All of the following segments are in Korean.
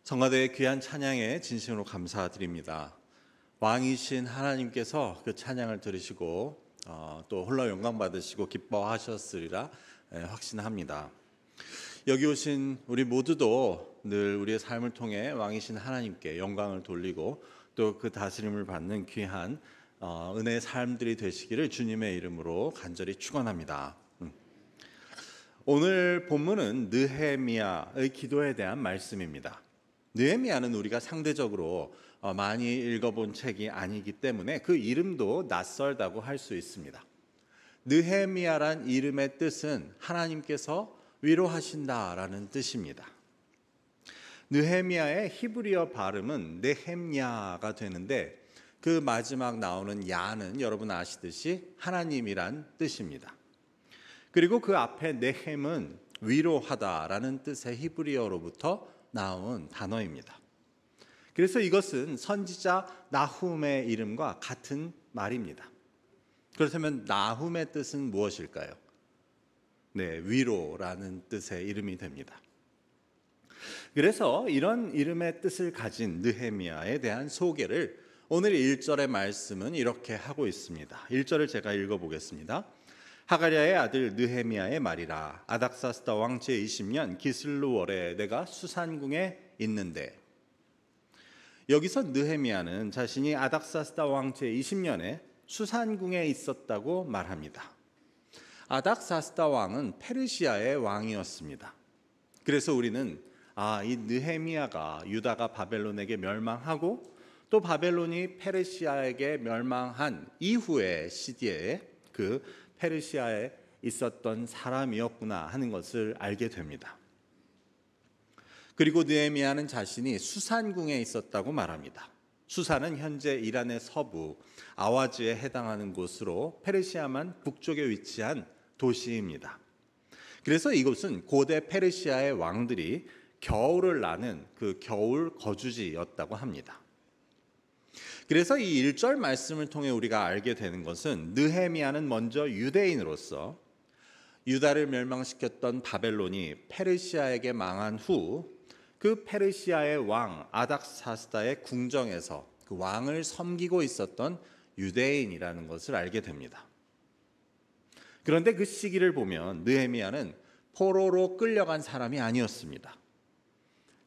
성가대의 귀한 찬양에 진심으로 감사드립니다. 왕이신 하나님께서 그 찬양을 들으시고 또 홀로 영광 받으시고 기뻐하셨으리라 확신합니다. 여기 오신 우리 모두도 늘 우리의 삶을 통해 왕이신 하나님께 영광을 돌리고 또 그 다스림을 받는 귀한 은혜의 삶들이 되시기를 주님의 이름으로 간절히 축원합니다. 오늘 본문은 느헤미야의 기도에 대한 말씀입니다. 느헤미야는 우리가 상대적으로 많이 읽어본 책이 아니기 때문에 그 이름도 낯설다고 할 수 있습니다. 느헤미야란 이름의 뜻은 하나님께서 위로하신다라는 뜻입니다. 느헤미야의 히브리어 발음은 네헴야가 되는데 그 마지막 나오는 야는 여러분 아시듯이 하나님이란 뜻입니다. 그리고 그 앞에 네헴은 위로하다라는 뜻의 히브리어로부터 나온 단어입니다. 그래서 이것은 선지자 나훔의 이름과 같은 말입니다. 그렇다면 나훔의 뜻은 무엇일까요? 위로라는 뜻의 이름이 됩니다. 그래서 이런 이름의 뜻을 가진 느헤미야에 대한 소개를 오늘 1절의 말씀은 이렇게 하고 있습니다. 1절을 제가 읽어보겠습니다. 하가랴의 아들 느헤미야의 말이라. 아닥사스다 왕 제20년 기슬루월에 내가 수산궁에 있는데. 여기서 느헤미야는 자신이 아닥사스다 왕 제20년에 수산궁에 있었다고 말합니다. 아닥사스다 왕은 페르시아의 왕이었습니다. 그래서 우리는 이 느헤미야가 유다가 바벨론에게 멸망하고 또 바벨론이 페르시아에게 멸망한 이후의 시기에 그 페르시아에 있었던 사람이었구나 하는 것을 알게 됩니다. 그리고 느헤미야는 자신이 수산궁에 있었다고 말합니다. 수산은 현재 이란의 서부 아와즈에 해당하는 곳으로 페르시아만 북쪽에 위치한 도시입니다. 그래서 이곳은 고대 페르시아의 왕들이 겨울을 나는 그 겨울 거주지였다고 합니다. 그래서 이 1절 말씀을 통해 우리가 알게 되는 것은 느헤미야는 먼저 유대인으로서 유다를 멸망시켰던 바벨론이 페르시아에게 망한 후 그 페르시아의 왕 아닥사스다의 궁정에서 그 왕을 섬기고 있었던 유대인이라는 것을 알게 됩니다. 그런데 그 시기를 보면 느헤미야는 포로로 끌려간 사람이 아니었습니다.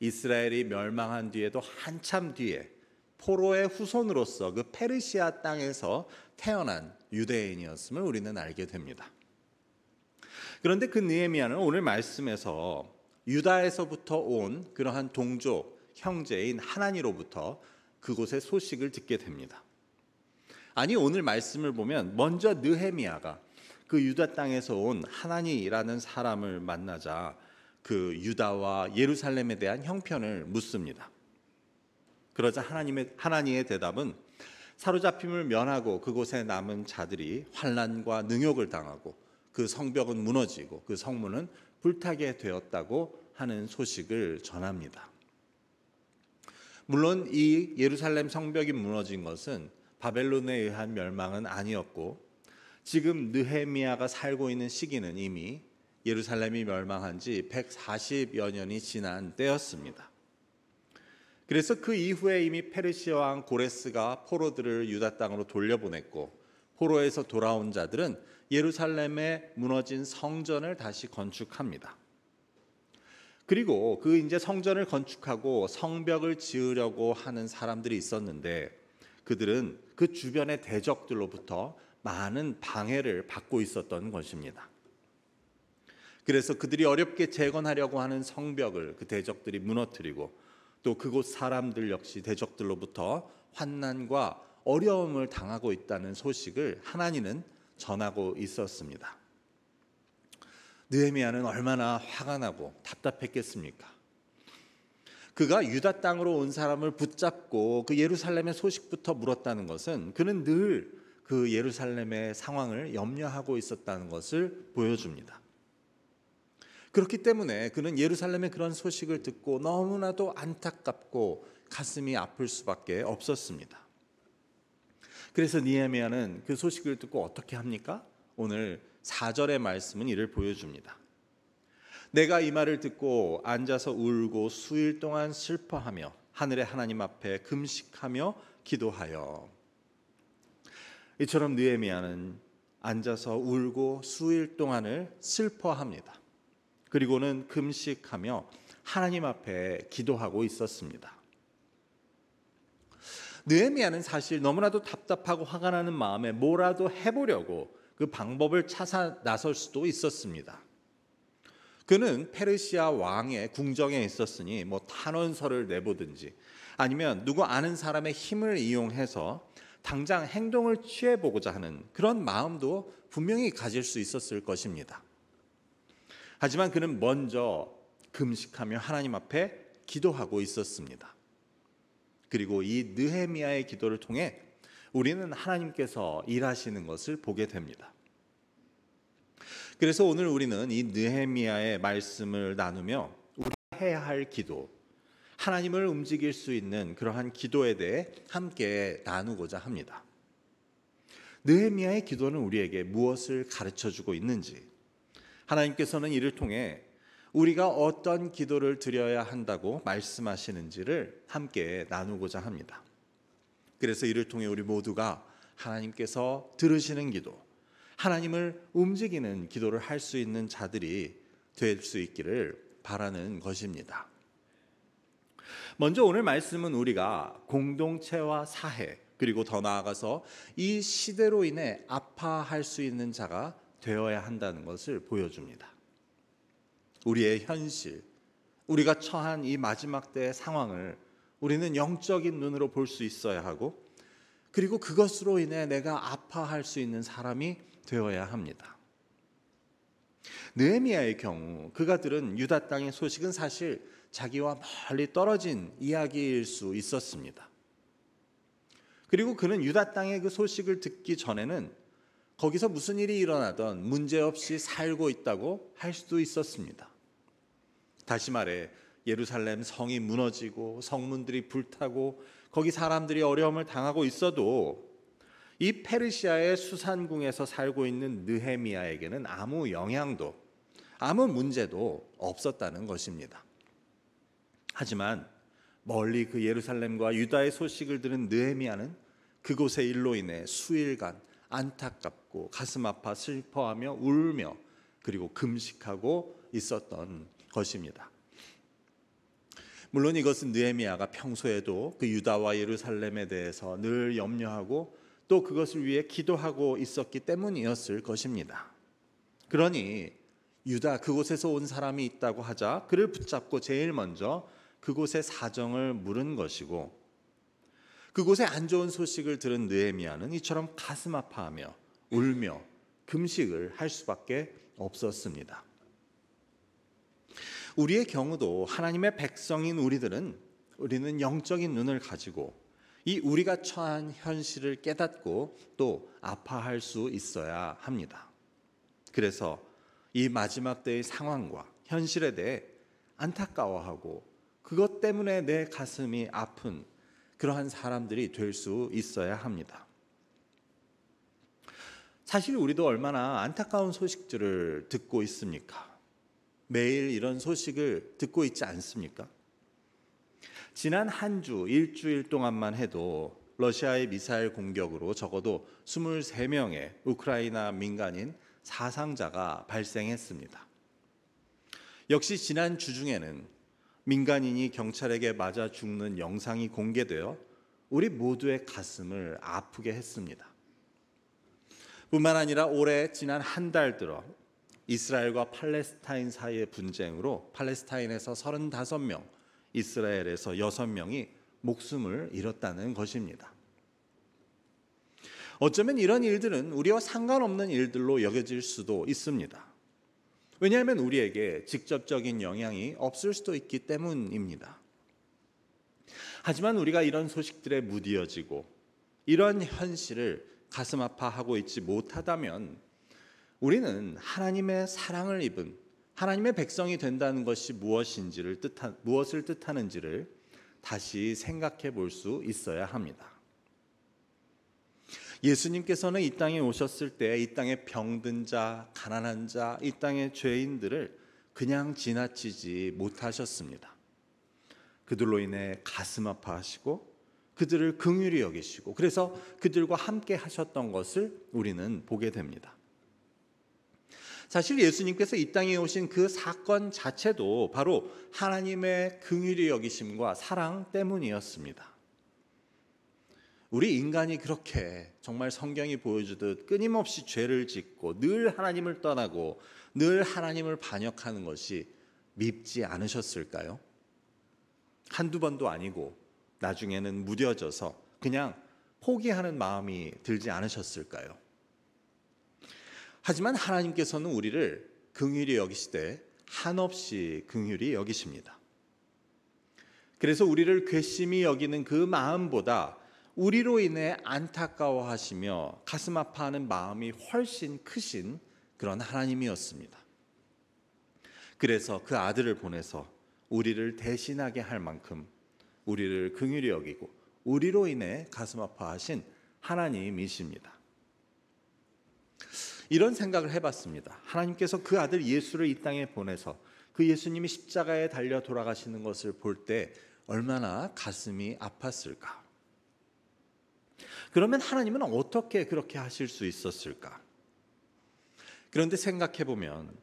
이스라엘이 멸망한 뒤에도 한참 뒤에 포로의 후손으로서 그 페르시아 땅에서 태어난 유대인이었음을 우리는 알게 됩니다. 그런데 그 느헤미야는 오늘 말씀에서 유다에서부터 온 그러한 동족 형제인 하나니로부터 그곳의 소식을 듣게 됩니다. 아니 오늘 말씀을 보면 먼저 느헤미야가 그 유다 땅에서 온 하나니라는 사람을 만나자 그 유다와 예루살렘에 대한 형편을 묻습니다. 그러자 하나니의 대답은 사로잡힘을 면하고 그곳에 남은 자들이 환난과 능욕을 당하고 그 성벽은 무너지고 그 성문은 불타게 되었다고 하는 소식을 전합니다. 물론 이 예루살렘 성벽이 무너진 것은 바벨론에 의한 멸망은 아니었고 지금 느헤미야가 살고 있는 시기는 이미 예루살렘이 멸망한 지 140여 년이 지난 때였습니다. 그래서 그 이후에 이미 페르시아 왕 고레스가 포로들을 유다 땅으로 돌려보냈고 포로에서 돌아온 자들은 예루살렘에 무너진 성전을 다시 건축합니다. 그리고 그 이제 성전을 건축하고 성벽을 지으려고 하는 사람들이 있었는데 그들은 그 주변의 대적들로부터 많은 방해를 받고 있었던 것입니다. 그래서 그들이 어렵게 재건하려고 하는 성벽을 그 대적들이 무너뜨리고 또 그곳 사람들 역시 대적들로부터 환난과 어려움을 당하고 있다는 소식을 하나니는 전하고 있었습니다. 느헤미야는 얼마나 화가 나고 답답했겠습니까? 그가 유다 땅으로 온 사람을 붙잡고 그 예루살렘의 소식부터 물었다는 것은 그는 늘 그 예루살렘의 상황을 염려하고 있었다는 것을 보여줍니다. 그렇기 때문에 그는 예루살렘의 그런 소식을 듣고 너무나도 안타깝고 가슴이 아플 수밖에 없었습니다. 그래서 느헤미야는 그 소식을 듣고 어떻게 합니까? 오늘 4절의 말씀은 이를 보여줍니다. 내가 이 말을 듣고 앉아서 울고 수일 동안 슬퍼하며 하늘의 하나님 앞에 금식하며 기도하여. 이처럼 느헤미야는 앉아서 울고 수일 동안을 슬퍼합니다. 그리고는 금식하며 하나님 앞에 기도하고 있었습니다. 느헤미야는 사실 너무나도 답답하고 화가 나는 마음에 뭐라도 해보려고 그 방법을 찾아 나설 수도 있었습니다. 그는 페르시아 왕의 궁정에 있었으니 탄원서를 내보든지 아니면 누구 아는 사람의 힘을 이용해서 당장 행동을 취해보고자 하는 그런 마음도 분명히 가질 수 있었을 것입니다. 하지만 그는 먼저 금식하며 하나님 앞에 기도하고 있었습니다. 그리고 이 느헤미야의 기도를 통해 우리는 하나님께서 일하시는 것을 보게 됩니다. 그래서 오늘 우리는 이 느헤미야의 말씀을 나누며 우리가 해야 할 기도, 하나님을 움직일 수 있는 그러한 기도에 대해 함께 나누고자 합니다. 느헤미야의 기도는 우리에게 무엇을 가르쳐주고 있는지, 하나님께서는 이를 통해 우리가 어떤 기도를 드려야 한다고 말씀하시는지를 함께 나누고자 합니다. 그래서 이를 통해 우리 모두가 하나님께서 들으시는 기도, 하나님을 움직이는 기도를 할 수 있는 자들이 될 수 있기를 바라는 것입니다. 먼저 오늘 말씀은 우리가 공동체와 사회, 그리고 더 나아가서 이 시대로 인해 아파할 수 있는 자가 되어야 한다는 것을 보여줍니다. 우리의 현실, 우리가 처한 이 마지막 때의 상황을 우리는 영적인 눈으로 볼 수 있어야 하고, 그리고 그것으로 인해 내가 아파할 수 있는 사람이 되어야 합니다. 느헤미야의 경우 그가 들은 유다 땅의 소식은 사실 자기와 멀리 떨어진 이야기일 수 있었습니다. 그리고 그는 유다 땅의 그 소식을 듣기 전에는 거기서 무슨 일이 일어나던 문제없이 살고 있다고 할 수도 있었습니다. 다시 말해 예루살렘 성이 무너지고 성문들이 불타고 거기 사람들이 어려움을 당하고 있어도 이 페르시아의 수산궁에서 살고 있는 느헤미야에게는 아무 영향도 아무 문제도 없었다는 것입니다. 하지만 멀리 그 예루살렘과 유다의 소식을 들은 느헤미야는 그곳의 일로 인해 수일간 안타깝고 가슴 아파 슬퍼하며 울며 그리고 금식하고 있었던 것입니다. 물론 이것은 느헤미야가 평소에도 그 유다와 예루살렘에 대해서 늘 염려하고 또 그것을 위해 기도하고 있었기 때문이었을 것입니다. 그러니 유다 그곳에서 온 사람이 있다고 하자 그를 붙잡고 제일 먼저 그곳의 사정을 물은 것이고, 그곳의 안 좋은 소식을 들은 느헤미야는 이처럼 가슴 아파하며 울며 금식을 할 수밖에 없었습니다. 우리의 경우도 하나님의 백성인 우리는 영적인 눈을 가지고 이 우리가 처한 현실을 깨닫고 또 아파할 수 있어야 합니다. 그래서 이 마지막 때의 상황과 현실에 대해 안타까워하고 그것 때문에 내 가슴이 아픈 그러한 사람들이 될 수 있어야 합니다. 사실 우리도 얼마나 안타까운 소식들을 듣고 있습니까? 매일 이런 소식을 듣고 있지 않습니까? 지난 한 주, 일주일 동안만 해도 러시아의 미사일 공격으로 적어도 23명의 우크라이나 민간인 사상자가 발생했습니다. 역시 지난 주 중에는 민간인이 경찰에게 맞아 죽는 영상이 공개되어 우리 모두의 가슴을 아프게 했습니다. 뿐만 아니라 올해 지난 한 달 들어 이스라엘과 팔레스타인 사이의 분쟁으로 팔레스타인에서 35명, 이스라엘에서 6명이 목숨을 잃었다는 것입니다. 어쩌면 이런 일들은 우리와 상관없는 일들로 여겨질 수도 있습니다. 왜냐하면 우리에게 직접적인 영향이 없을 수도 있기 때문입니다. 하지만 우리가 이런 소식들에 무디어지고 이런 현실을 가슴 아파하고 있지 못하다면 우리는 하나님의 사랑을 입은 하나님의 백성이 된다는 것이 무엇을 뜻하는지를 다시 생각해 볼 수 있어야 합니다. 예수님께서는 이 땅에 오셨을 때 이 땅의 병든 자, 가난한 자, 이 땅의 죄인들을 그냥 지나치지 못하셨습니다. 그들로 인해 가슴 아파하시고 그들을 긍휼히 여기시고 그래서 그들과 함께 하셨던 것을 우리는 보게 됩니다. 사실 예수님께서 이 땅에 오신 그 사건 자체도 바로 하나님의 긍휼히 여기심과 사랑 때문이었습니다. 우리 인간이 그렇게 정말 성경이 보여주듯 끊임없이 죄를 짓고 늘 하나님을 떠나고 늘 하나님을 반역하는 것이 밉지 않으셨을까요? 한두 번도 아니고 나중에는 무뎌져서 그냥 포기하는 마음이 들지 않으셨을까요? 하지만 하나님께서는 우리를 긍휼히 여기시되 한없이 긍휼히 여기십니다. 그래서 우리를 괘씸히 여기는 그 마음보다 우리로 인해 안타까워하시며 가슴 아파하는 마음이 훨씬 크신 그런 하나님이었습니다. 그래서 그 아들을 보내서 우리를 대신하게 할 만큼 우리를 긍휼히 여기고 우리로 인해 가슴 아파하신 하나님이십니다. 이런 생각을 해봤습니다. 하나님께서 그 아들 예수를 이 땅에 보내서 그 예수님이 십자가에 달려 돌아가시는 것을 볼 때 얼마나 가슴이 아팠을까? 그러면 하나님은 어떻게 그렇게 하실 수 있었을까? 그런데 생각해보면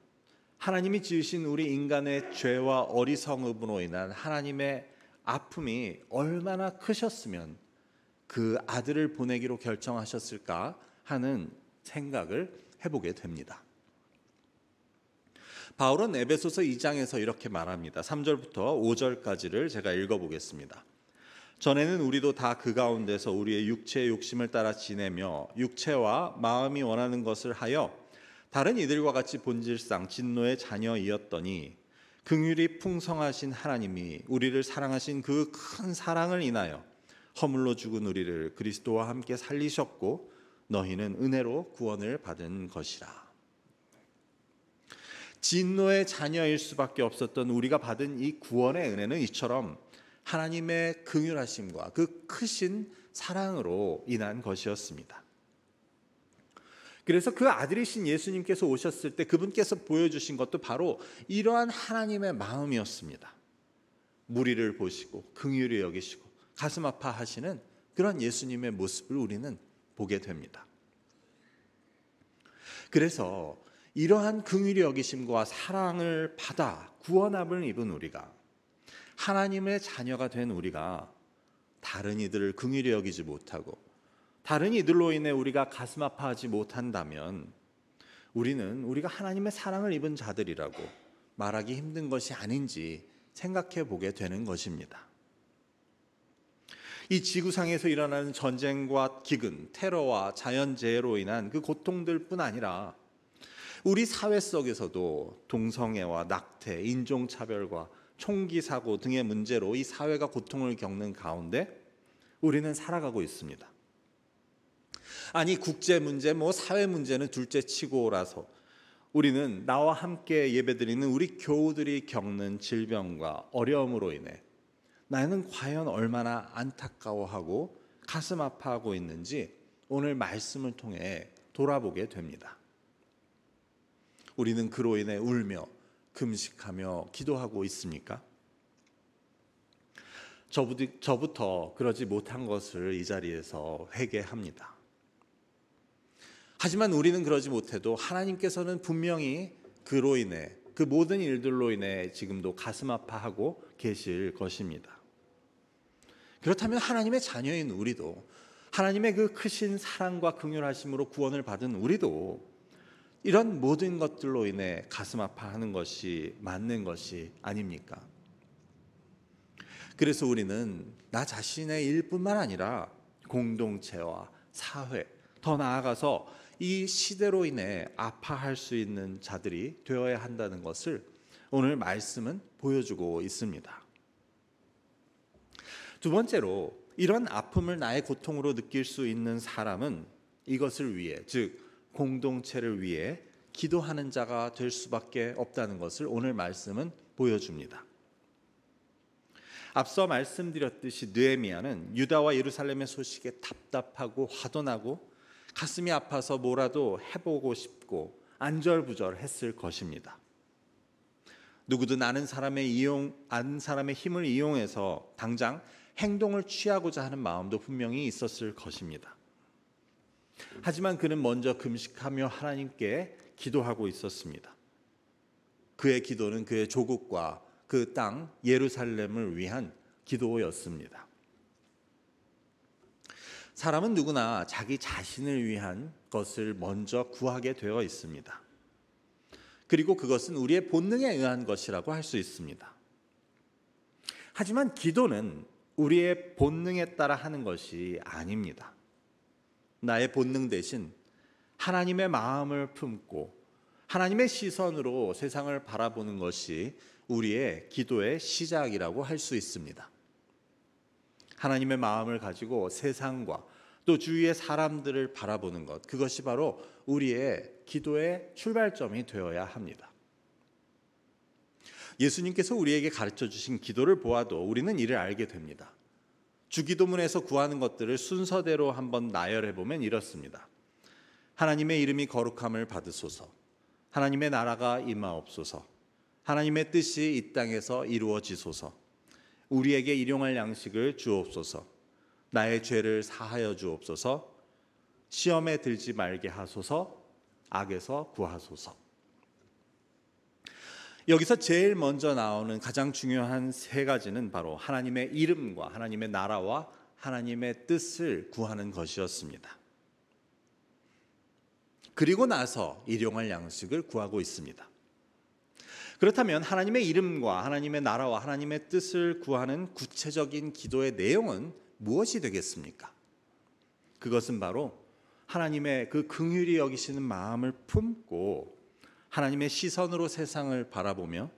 하나님이 지으신 우리 인간의 죄와 어리석음으로 인한 하나님의 아픔이 얼마나 크셨으면 그 아들을 보내기로 결정하셨을까 하는 생각을 해보게 됩니다. 바울은 에베소서 2장에서 이렇게 말합니다. 3절부터 5절까지를 제가 읽어보겠습니다. 전에는 우리도 다 그 가운데서 우리의 육체의 욕심을 따라 지내며 육체와 마음이 원하는 것을 하여 다른 이들과 같이 본질상 진노의 자녀이었더니 긍휼이 풍성하신 하나님이 우리를 사랑하신 그 큰 사랑을 인하여 허물로 죽은 우리를 그리스도와 함께 살리셨고 너희는 은혜로 구원을 받은 것이라. 진노의 자녀일 수밖에 없었던 우리가 받은 이 구원의 은혜는 이처럼 하나님의 긍휼하심과 그 크신 사랑으로 인한 것이었습니다. 그래서 그 아들이신 예수님께서 오셨을 때 그분께서 보여주신 것도 바로 이러한 하나님의 마음이었습니다. 무리를 보시고 긍휼히 여기시고 가슴 아파하시는 그런 예수님의 모습을 우리는 보게 됩니다. 그래서 이러한 긍휼히 여기심과 사랑을 받아 구원함을 입은 우리가 하나님의 자녀가 된 우리가 다른 이들을 긍휼히 여기지 못하고 다른 이들로 인해 우리가 가슴 아파하지 못한다면 우리는 우리가 하나님의 사랑을 입은 자들이라고 말하기 힘든 것이 아닌지 생각해 보게 되는 것입니다. 이 지구상에서 일어나는 전쟁과 기근, 테러와 자연재해로 인한 그 고통들뿐 아니라 우리 사회 속에서도 동성애와 낙태, 인종차별과 총기 사고 등의 문제로 이 사회가 고통을 겪는 가운데 우리는 살아가고 있습니다. 아니 국제 문제, 사회 문제는 둘째치고라서 우리는 나와 함께 예배드리는 우리 교우들이 겪는 질병과 어려움으로 인해 나는 과연 얼마나 안타까워하고 가슴 아파하고 있는지 오늘 말씀을 통해 돌아보게 됩니다. 우리는 그로 인해 울며 금식하며 기도하고 있습니까? 저부터 그러지 못한 것을 이 자리에서 회개합니다. 하지만 우리는 그러지 못해도 하나님께서는 분명히 그로 인해 그 모든 일들로 인해 지금도 가슴 아파하고 계실 것입니다. 그렇다면 하나님의 자녀인 우리도 하나님의 그 크신 사랑과 긍휼하심으로 구원을 받은 우리도 이런 모든 것들로 인해 가슴 아파하는 것이 맞는 것이 아닙니까? 그래서 우리는 나 자신의 일뿐만 아니라 공동체와 사회, 더 나아가서 이 시대로 인해 아파할 수 있는 자들이 되어야 한다는 것을 오늘 말씀은 보여주고 있습니다. 두 번째로 이런 아픔을 나의 고통으로 느낄 수 있는 사람은 이것을 위해, 즉 공동체를 위해 기도하는 자가 될 수밖에 없다는 것을 오늘 말씀은 보여줍니다. 앞서 말씀드렸듯이 느헤미야는 유다와 예루살렘의 소식에 답답하고 화도 나고 가슴이 아파서 뭐라도 해보고 싶고 안절부절했을 것입니다. 누구든 아는 사람의 힘을 이용해서 당장 행동을 취하고자 하는 마음도 분명히 있었을 것입니다. 하지만 그는 먼저 금식하며 하나님께 기도하고 있었습니다. 그의 기도는 그의 조국과 그 땅 예루살렘을 위한 기도였습니다. 사람은 누구나 자기 자신을 위한 것을 먼저 구하게 되어 있습니다. 그리고 그것은 우리의 본능에 의한 것이라고 할 수 있습니다. 하지만 기도는 우리의 본능에 따라 하는 것이 아닙니다. 나의 본능 대신 하나님의 마음을 품고 하나님의 시선으로 세상을 바라보는 것이 우리의 기도의 시작이라고 할 수 있습니다. 하나님의 마음을 가지고 세상과 또 주위의 사람들을 바라보는 것, 그것이 바로 우리의 기도의 출발점이 되어야 합니다. 예수님께서 우리에게 가르쳐 주신 기도를 보아도 우리는 이를 알게 됩니다. 주기도문에서 구하는 것들을 순서대로 한번 나열해 보면 이렇습니다. 하나님의 이름이 거룩함을 받으소서. 하나님의 나라가 임하옵소서. 하나님의 뜻이 이 땅에서 이루어지소서. 우리에게 일용할 양식을 주옵소서. 나의 죄를 사하여 주옵소서. 시험에 들지 말게 하소서. 악에서 구하소서. 여기서 제일 먼저 나오는 가장 중요한 세 가지는 바로 하나님의 이름과 하나님의 나라와 하나님의 뜻을 구하는 것이었습니다. 그리고 나서 일용할 양식을 구하고 있습니다. 그렇다면 하나님의 이름과 하나님의 나라와 하나님의 뜻을 구하는 구체적인 기도의 내용은 무엇이 되겠습니까? 그것은 바로 하나님의 그 긍휼히 여기시는 마음을 품고 하나님의 시선으로 세상을 바라보며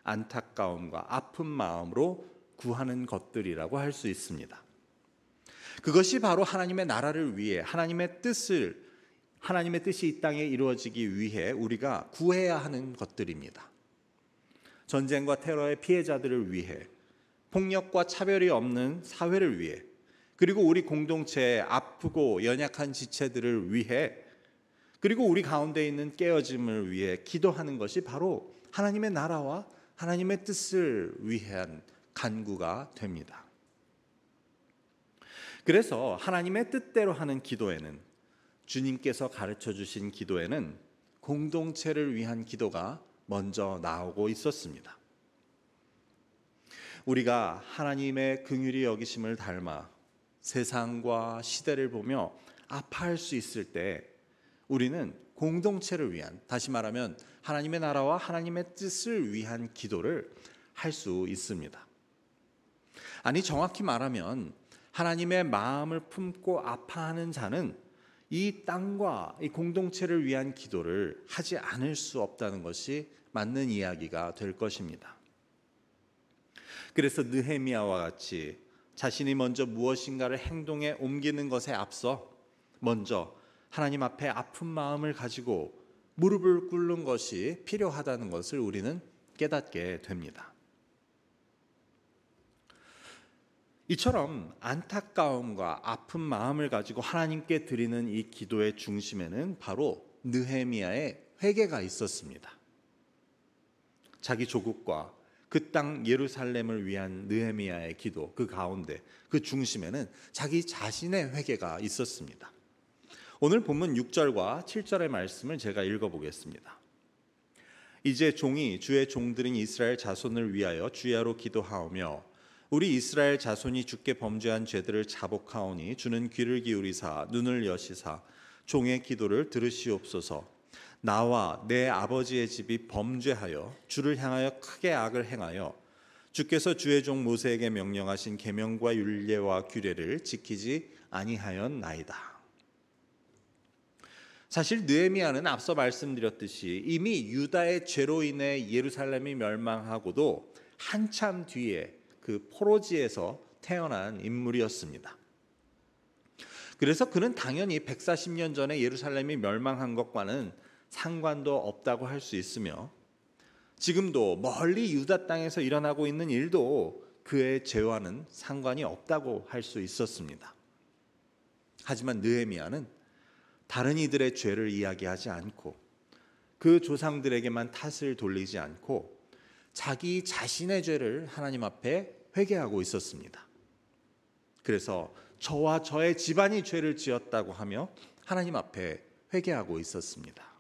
안타까움과 아픈 마음으로 구하는 것들이라고 할 수 있습니다. 그것이 바로 하나님의 나라를 위해 하나님의 뜻이 이 땅에 이루어지기 위해 우리가 구해야 하는 것들입니다. 전쟁과 테러의 피해자들을 위해, 폭력과 차별이 없는 사회를 위해, 그리고 우리 공동체의 아프고 연약한 지체들을 위해, 그리고 우리 가운데 있는 깨어짐을 위해 기도하는 것이 바로 하나님의 나라와 하나님의 뜻을 위한 간구가 됩니다. 그래서 하나님의 뜻대로 하는 기도에는, 주님께서 가르쳐 주신 기도에는 공동체를 위한 기도가 먼저 나오고 있었습니다. 우리가 하나님의 긍휼히 여기심을 닮아 세상과 시대를 보며 아파할 수 있을 때 우리는 공동체를 위한, 다시 말하면 하나님의 나라와 하나님의 뜻을 위한 기도를 할 수 있습니다. 아니, 정확히 말하면 하나님의 마음을 품고 아파하는 자는 이 땅과 이 공동체를 위한 기도를 하지 않을 수 없다는 것이 맞는 이야기가 될 것입니다. 그래서 느헤미야와 같이 자신이 먼저 무엇인가를 행동에 옮기는 것에 앞서 먼저 하나님 앞에 아픈 마음을 가지고 무릎을 꿇는 것이 필요하다는 것을 우리는 깨닫게 됩니다. 이처럼 안타까움과 아픈 마음을 가지고 하나님께 드리는 이 기도의 중심에는 바로 느헤미야의 회개가 있었습니다. 자기 조국과 그 땅 예루살렘을 위한 느헤미야의 기도, 그 가운데 그 중심에는 자기 자신의 회개가 있었습니다. 오늘 본문 6절과 7절의 말씀을 제가 읽어보겠습니다. 이제 종이 주의 종들인 이스라엘 자손을 위하여 주야로 기도하오며 우리 이스라엘 자손이 주께 범죄한 죄들을 자복하오니 주는 귀를 기울이사 눈을 여시사 종의 기도를 들으시옵소서. 나와 내 아버지의 집이 범죄하여 주를 향하여 크게 악을 행하여 주께서 주의 종 모세에게 명령하신 계명과 율례와 규례를 지키지 아니하였나이다. 사실 느헤미야는 앞서 말씀드렸듯이 이미 유다의 죄로 인해 예루살렘이 멸망하고도 한참 뒤에 그 포로지에서 태어난 인물이었습니다. 그래서 그는 당연히 140년 전에 예루살렘이 멸망한 것과는 상관도 없다고 할 수 있으며 지금도 멀리 유다 땅에서 일어나고 있는 일도 그의 죄와는 상관이 없다고 할 수 있었습니다. 하지만 느헤미야는 다른 이들의 죄를 이야기하지 않고 그 조상들에게만 탓을 돌리지 않고 자기 자신의 죄를 하나님 앞에 회개하고 있었습니다. 그래서 저와 저의 집안이 죄를 지었다고 하며 하나님 앞에 회개하고 있었습니다.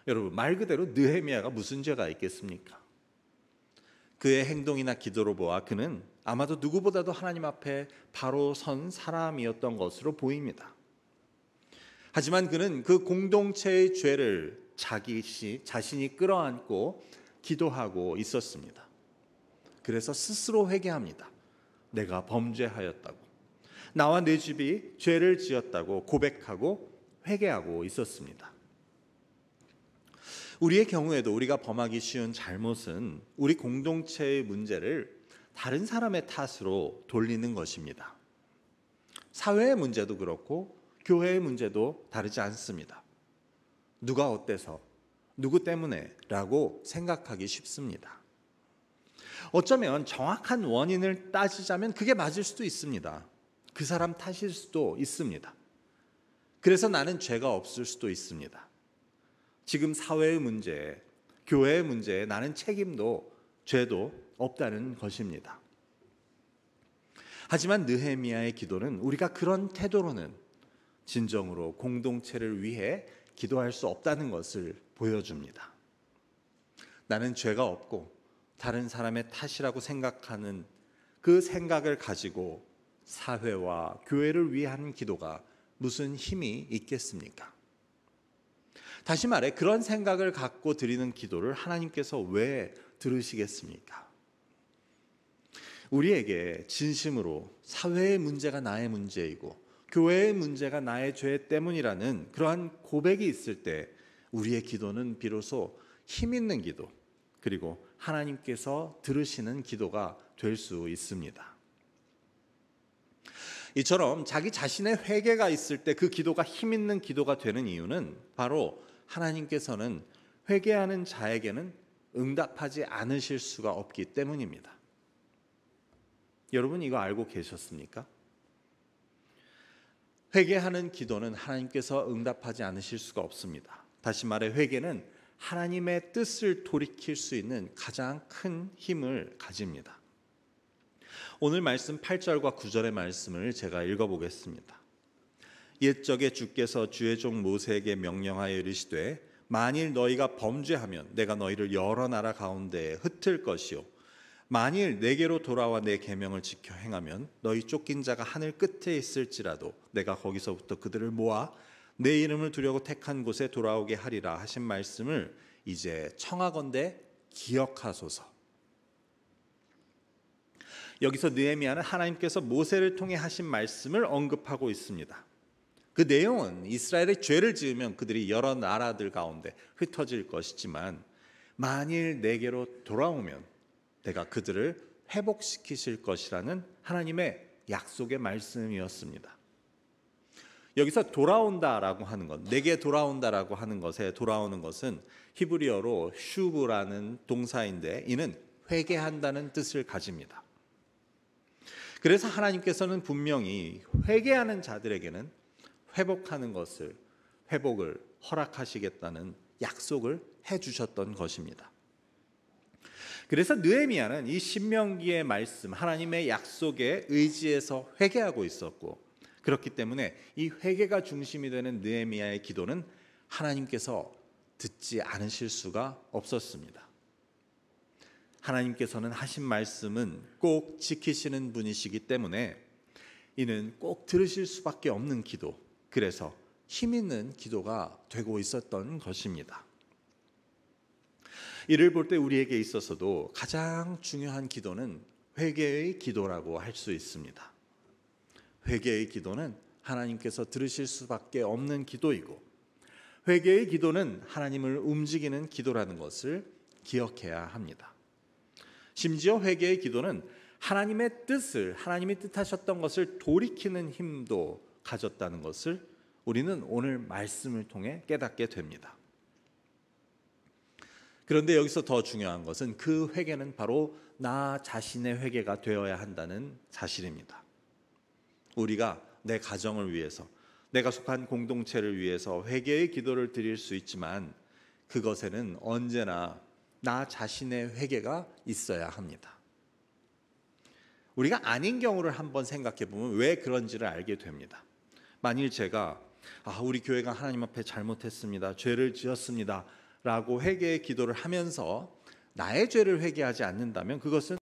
여러분, 말 그대로 느헤미야가 무슨 죄가 있겠습니까? 그의 행동이나 기도로 보아 그는 아마도 누구보다도 하나님 앞에 바로 선 사람이었던 것으로 보입니다. 하지만 그는 그 공동체의 죄를 자신이 끌어안고 기도하고 있었습니다. 그래서 스스로 회개합니다. 내가 범죄하였다고, 나와 내 집이 죄를 지었다고 고백하고 회개하고 있었습니다. 우리의 경우에도 우리가 범하기 쉬운 잘못은 우리 공동체의 문제를 다른 사람의 탓으로 돌리는 것입니다. 사회의 문제도 그렇고 교회의 문제도 다르지 않습니다. 누가 어때서, 누구 때문에 라고 생각하기 쉽습니다. 어쩌면 정확한 원인을 따지자면 그게 맞을 수도 있습니다. 그 사람 탓일 수도 있습니다. 그래서 나는 죄가 없을 수도 있습니다. 지금 사회의 문제, 교회의 문제에 나는 책임도 죄도 없다는 것입니다. 하지만 느헤미야의 기도는 우리가 그런 태도로는 진정으로 공동체를 위해 기도할 수 없다는 것을 보여줍니다. 나는 죄가 없고 다른 사람의 탓이라고 생각하는 그 생각을 가지고 사회와 교회를 위한 기도가 무슨 힘이 있겠습니까? 다시 말해, 그런 생각을 갖고 드리는 기도를 하나님께서 왜 들으시겠습니까? 우리에게 진심으로 사회의 문제가 나의 문제이고 교회의 문제가 나의 죄 때문이라는 그러한 고백이 있을 때 우리의 기도는 비로소 힘 있는 기도, 그리고 하나님께서 들으시는 기도가 될 수 있습니다. 이처럼 자기 자신의 회개가 있을 때 그 기도가 힘 있는 기도가 되는 이유는 바로 하나님께서는 회개하는 자에게는 응답하지 않으실 수가 없기 때문입니다. 여러분, 이거 알고 계셨습니까? 회개하는 기도는 하나님께서 응답하지 않으실 수가 없습니다. 다시 말해, 회개는 하나님의 뜻을 돌이킬 수 있는 가장 큰 힘을 가집니다. 오늘 말씀 8절과 9절의 말씀을 제가 읽어보겠습니다. 옛적에 주께서 주의 종 모세에게 명령하여 이르시되 만일 너희가 범죄하면 내가 너희를 여러 나라 가운데에 흩을 것이요 만일 내게로 돌아와 내 계명을 지켜 행하면 너희 쫓긴 자가 하늘 끝에 있을지라도 내가 거기서부터 그들을 모아 내 이름을 두려고 택한 곳에 돌아오게 하리라 하신 말씀을 이제 청하건대 기억하소서. 여기서 느헤미야는 하나님께서 모세를 통해 하신 말씀을 언급하고 있습니다. 그 내용은 이스라엘의 죄를 지으면 그들이 여러 나라들 가운데 흩어질 것이지만 만일 내게로 돌아오면 내가 그들을 회복시키실 것이라는 하나님의 약속의 말씀이었습니다. 여기서 돌아온다라고 하는 것, 내게 돌아온다라고 하는 것에 돌아오는 것은 히브리어로 슈브라는 동사인데 이는 회개한다는 뜻을 가집니다. 그래서 하나님께서는 분명히 회개하는 자들에게는 회복을 허락하시겠다는 약속을 해주셨던 것입니다. 그래서 느헤미야는 이 신명기의 말씀, 하나님의 약속에 의지해서 회개하고 있었고, 그렇기 때문에 이 회개가 중심이 되는 느헤미야의 기도는 하나님께서 듣지 않으실 수가 없었습니다. 하나님께서는 하신 말씀은 꼭 지키시는 분이시기 때문에 이는 꼭 들으실 수밖에 없는 기도, 그래서 힘 있는 기도가 되고 있었던 것입니다. 이를 볼 때 우리에게 있어서도 가장 중요한 기도는 회개의 기도라고 할 수 있습니다. 회개의 기도는 하나님께서 들으실 수밖에 없는 기도이고, 회개의 기도는 하나님을 움직이는 기도라는 것을 기억해야 합니다. 심지어 회개의 기도는 하나님의 뜻을, 하나님이 뜻하셨던 것을 돌이키는 힘도 가졌다는 것을 우리는 오늘 말씀을 통해 깨닫게 됩니다. 그런데 여기서 더 중요한 것은 그 회개는 바로 나 자신의 회개가 되어야 한다는 사실입니다. 우리가 내 가정을 위해서, 내가 속한 공동체를 위해서 회개의 기도를 드릴 수 있지만 그것에는 언제나 나 자신의 회개가 있어야 합니다. 우리가 아닌 경우를 한번 생각해 보면 왜 그런지를 알게 됩니다. 만일 제가 우리 교회가 하나님 앞에 잘못했습니다, 죄를 지었습니다 라고 회개의 기도를 하면서 나의 죄를 회개하지 않는다면 그것은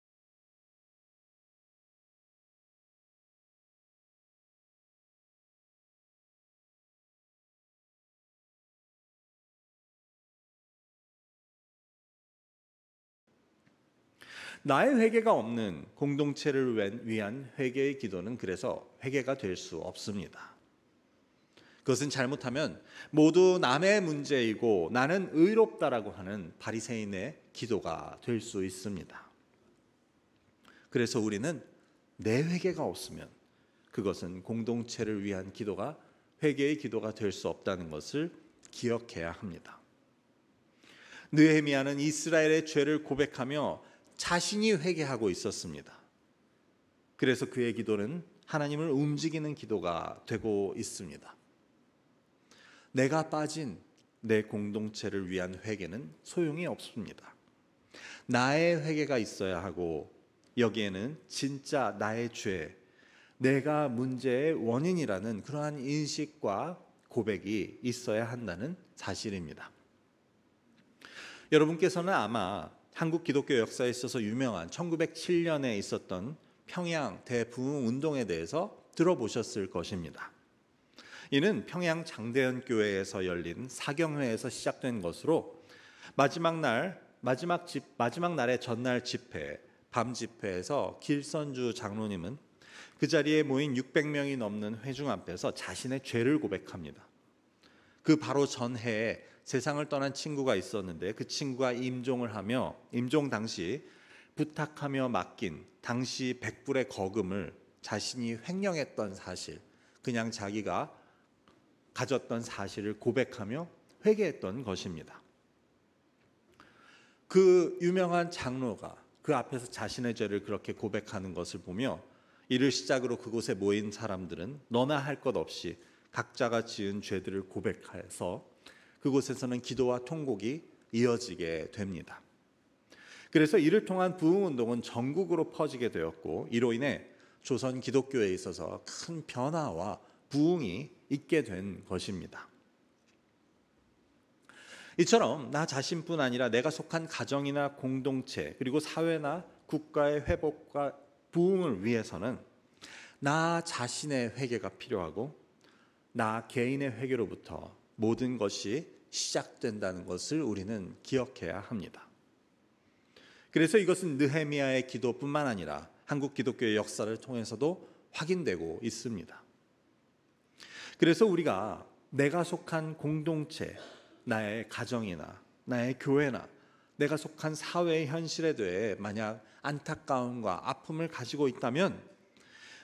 나의 회개가 없는 공동체를 위한 회개의 기도는 그래서 회개가 될 수 없습니다. 그것은 잘못하면 모두 남의 문제이고 나는 의롭다라고 하는 바리새인의 기도가 될 수 있습니다. 그래서 우리는 내 회개가 없으면 그것은 공동체를 위한 기도가 회개의 기도가 될 수 없다는 것을 기억해야 합니다. 느헤미야는 이스라엘의 죄를 고백하며 자신이 회개하고 있었습니다. 그래서 그의 기도는 하나님을 움직이는 기도가 되고 있습니다. 내가 빠진 내 공동체를 위한 회개는 소용이 없습니다. 나의 회개가 있어야 하고 여기에는 진짜 나의 죄, 내가 문제의 원인이라는 그러한 인식과 고백이 있어야 한다는 사실입니다. 여러분께서는 아마 한국 기독교 역사에 있어서 유명한 1907년에 있었던 평양 대부흥 운동에 대해서 들어보셨을 것입니다. 이는 평양 장대현 교회에서 열린 사경회에서 시작된 것으로 마지막 날의 전날 집회, 밤 집회에서 길선주 장로님은 그 자리에 모인 600명이 넘는 회중 앞에서 자신의 죄를 고백합니다. 그 바로 전해에 세상을 떠난 친구가 있었는데 그 친구가 임종을 하며 임종 당시 부탁하며 맡긴 당시 100불의 거금을 자신이 횡령했던 사실, 그냥 자기가 가졌던 사실을 고백하며 회개했던 것입니다. 그 유명한 장로가 그 앞에서 자신의 죄를 그렇게 고백하는 것을 보며 이를 시작으로 그곳에 모인 사람들은 너나 할 것 없이 각자가 지은 죄들을 고백해서 그곳에서는 기도와 통곡이 이어지게 됩니다. 그래서 이를 통한 부흥운동은 전국으로 퍼지게 되었고 이로 인해 조선 기독교에 있어서 큰 변화와 부흥이 있게 된 것입니다. 이처럼 나 자신뿐 아니라 내가 속한 가정이나 공동체 그리고 사회나 국가의 회복과 부흥을 위해서는 나 자신의 회개가 필요하고 나 개인의 회개로부터 모든 것이 시작된다는 것을 우리는 기억해야 합니다. 그래서 이것은 느헤미야의 기도뿐만 아니라 한국 기독교의 역사를 통해서도 확인되고 있습니다. 그래서 우리가 내가 속한 공동체, 나의 가정이나 나의 교회나 내가 속한 사회의 현실에 대해 만약 안타까움과 아픔을 가지고 있다면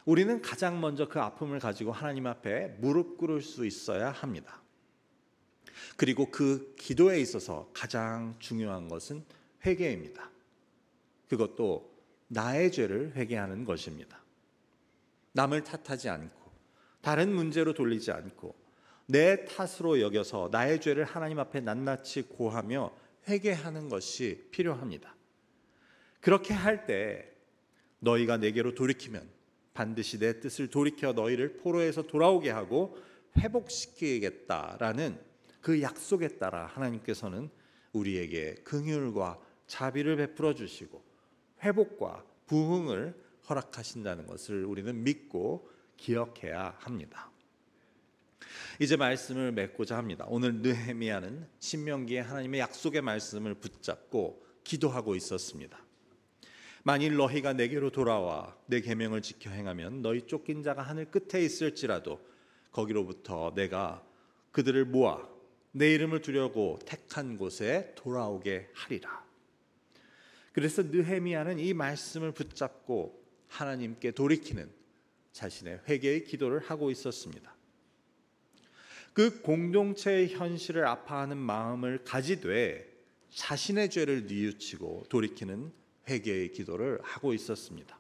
우리는 가장 먼저 그 아픔을 가지고 하나님 앞에 무릎 꿇을 수 있어야 합니다. 그리고 그 기도에 있어서 가장 중요한 것은 회개입니다. 그것도 나의 죄를 회개하는 것입니다. 남을 탓하지 않고 다른 문제로 돌리지 않고 내 탓으로 여겨서 나의 죄를 하나님 앞에 낱낱이 고하며 회개하는 것이 필요합니다. 그렇게 할 때 너희가 내게로 돌이키면 반드시 내 뜻을 돌이켜 너희를 포로에서 돌아오게 하고 회복시키겠다라는 그 약속에 따라 하나님께서는 우리에게 긍휼과 자비를 베풀어 주시고 회복과 부흥을 허락하신다는 것을 우리는 믿고 기억해야 합니다. 이제 말씀을 맺고자 합니다. 오늘 느헤미야는 신명기의 하나님의 약속의 말씀을 붙잡고 기도하고 있었습니다. 만일 너희가 내게로 돌아와 내 계명을 지켜 행하면 너희 쫓긴 자가 하늘 끝에 있을지라도 거기로부터 내가 그들을 모아 내 이름을 두려고 택한 곳에 돌아오게 하리라. 그래서 느헤미야는 이 말씀을 붙잡고 하나님께 돌이키는 자신의 회개의 기도를 하고 있었습니다. 그 공동체의 현실을 아파하는 마음을 가지되 자신의 죄를 뉘우치고 돌이키는 회개의 기도를 하고 있었습니다.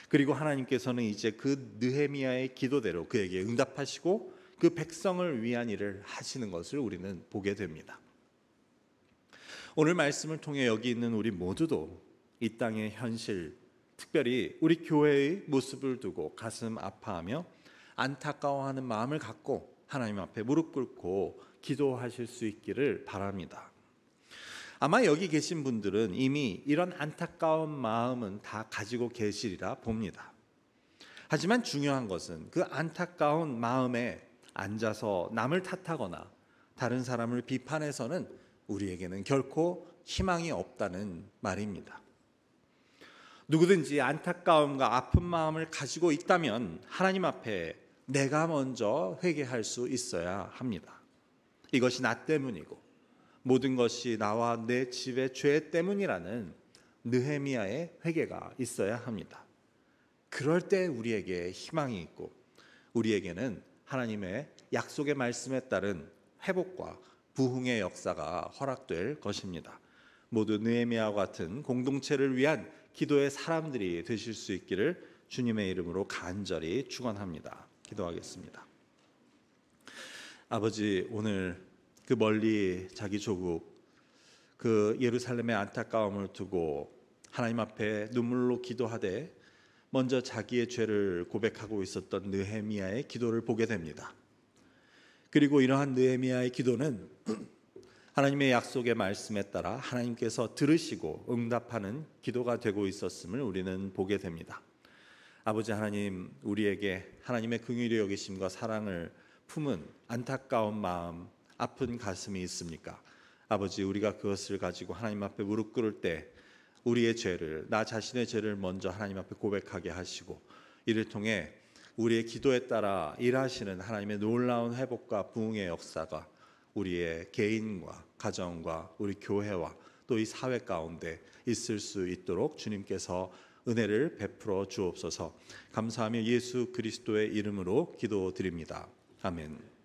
그리고 하나님께서는 이제 그 느헤미야의 기도대로 그에게 응답하시고 그 백성을 위한 일을 하시는 것을 우리는 보게 됩니다. 오늘 말씀을 통해 여기 있는 우리 모두도 이 땅의 현실, 특별히 우리 교회의 모습을 두고 가슴 아파하며 안타까워하는 마음을 갖고 하나님 앞에 무릎 꿇고 기도하실 수 있기를 바랍니다. 아마 여기 계신 분들은 이미 이런 안타까운 마음은 다 가지고 계시리라 봅니다. 하지만 중요한 것은 그 안타까운 마음에 앉아서 남을 탓하거나 다른 사람을 비판해서는 우리에게는 결코 희망이 없다는 말입니다. 누구든지 안타까움과 아픈 마음을 가지고 있다면 하나님 앞에 내가 먼저 회개할 수 있어야 합니다. 이것이 나 때문이고 모든 것이 나와 내 집의 죄 때문이라는 느헤미야의 회개가 있어야 합니다. 그럴 때 우리에게 희망이 있고 우리에게는 하나님의 약속의 말씀에 따른 회복과 부흥의 역사가 허락될 것입니다. 모두 느헤미야와 같은 공동체를 위한 기도의 사람들이 되실 수 있기를 주님의 이름으로 간절히 축원합니다. 기도하겠습니다. 아버지, 오늘 그 멀리 자기 조국 그 예루살렘의 안타까움을 두고 하나님 앞에 눈물로 기도하되 먼저 자기의 죄를 고백하고 있었던 느헤미야의 기도를 보게 됩니다. 그리고 이러한 느헤미야의 기도는 하나님의 약속의 말씀에 따라 하나님께서 들으시고 응답하는 기도가 되고 있었음을 우리는 보게 됩니다. 아버지 하나님, 우리에게 하나님의 긍휼히 여기심과 사랑을 품은 안타까운 마음, 아픈 가슴이 있습니까? 아버지, 우리가 그것을 가지고 하나님 앞에 무릎 꿇을 때 우리의 죄를, 나 자신의 죄를 먼저 하나님 앞에 고백하게 하시고 이를 통해 우리의 기도에 따라 일하시는 하나님의 놀라운 회복과 부흥의 역사가 우리의 개인과 가정과 우리 교회와 또 이 사회 가운데 있을 수 있도록 주님께서 은혜를 베풀어 주옵소서. 감사하며 예수 그리스도의 이름으로 기도드립니다. 아멘.